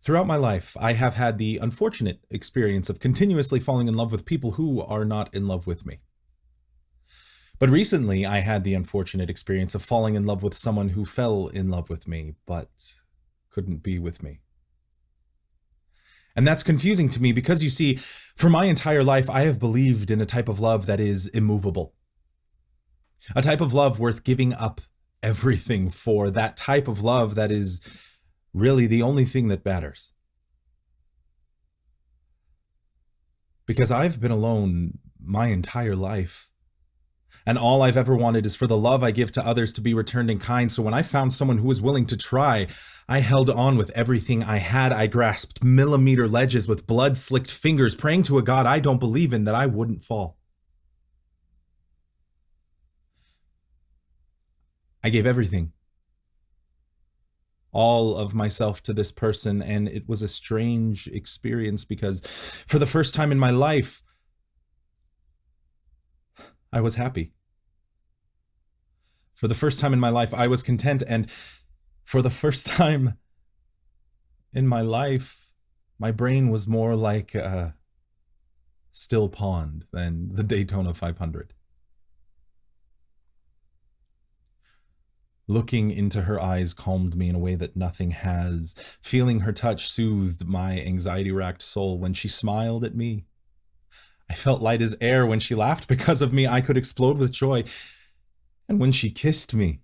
Throughout my life, I have had the unfortunate experience of continuously falling in love with people who are not in love with me. But recently, I had the unfortunate experience of falling in love with someone who fell in love with me, but couldn't be with me. And that's confusing to me because you see, for my entire life, I have believed in a type of love that is immovable. A type of love worth giving up everything for. That type of love that is really the only thing that matters. Because I've been alone my entire life. And all I've ever wanted is for the love I give to others to be returned in kind. So when I found someone who was willing to try, I held on with everything I had. I grasped millimeter ledges with blood-slicked fingers, praying to a God I don't believe in that I wouldn't fall. I gave everything, all of myself to this person, and it was a strange experience because for the first time in my life, I was happy. For the first time in my life, I was content, and for the first time in my life, my brain was more like a still pond than the Daytona 500. Looking into her eyes calmed me in a way that nothing has. Feeling her touch soothed my anxiety-racked soul. When she smiled at me, I felt light as air. When she laughed because of me, I could explode with joy. And when she kissed me,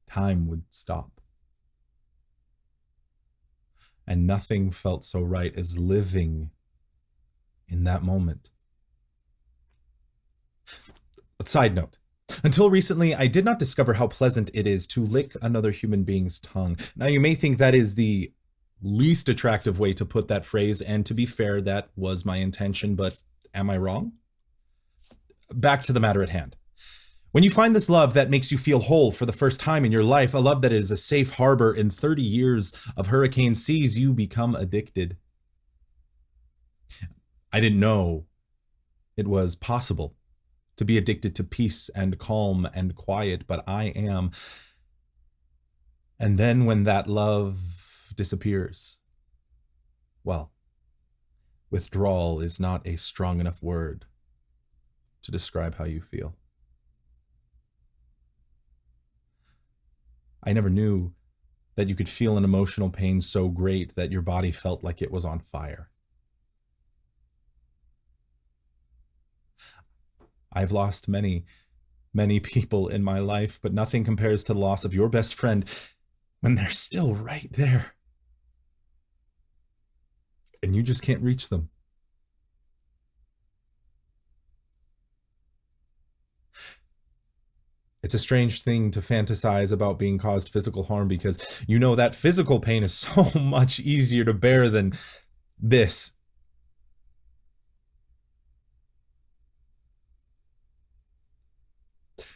time would stop. And nothing felt so right as living in that moment. But side note, until recently, I did not discover how pleasant it is to lick another human being's tongue. Now, you may think that is the least attractive way to put that phrase, and to be fair, that was my intention, but am I wrong? Back to the matter at hand. When you find this love that makes you feel whole for the first time in your life, a love that is a safe harbor in 30 years of hurricane seas, you become addicted. I didn't know it was possible to be addicted to peace and calm and quiet, but I am. And then when that love disappears, well, withdrawal is not a strong enough word to describe how you feel. I never knew that you could feel an emotional pain so great that your body felt like it was on fire. I've lost many, many people in my life, but nothing compares to the loss of your best friend when they're still right there. And you just can't reach them. It's a strange thing to fantasize about being caused physical harm because you know that physical pain is so much easier to bear than this.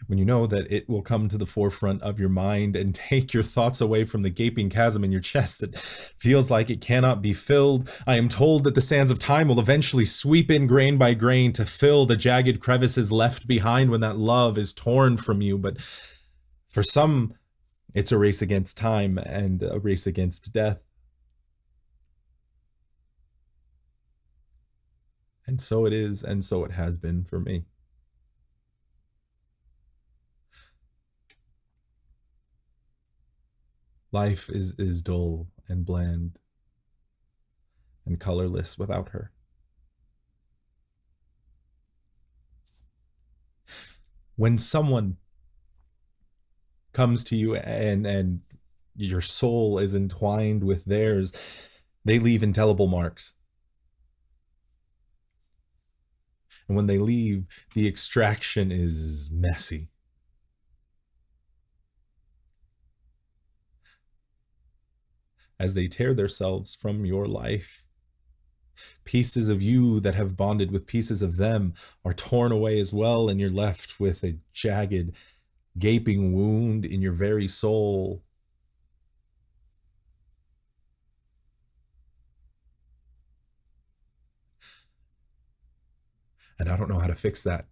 When you know that it will come to the forefront of your mind and take your thoughts away from the gaping chasm in your chest that feels like it cannot be filled. I am told that the sands of time will eventually sweep in grain by grain to fill the jagged crevices left behind when that love is torn from you. But for some, it's a race against time and a race against death. And so it is, and so it has been for me. Life is dull and bland and colorless without her. When someone comes to you and your soul is entwined with theirs, they leave indelible marks. And when they leave, the extraction is messy. As they tear themselves from your life, pieces of you that have bonded with pieces of them are torn away as well, and you're left with a jagged, gaping wound in your very soul. And I don't know how to fix that.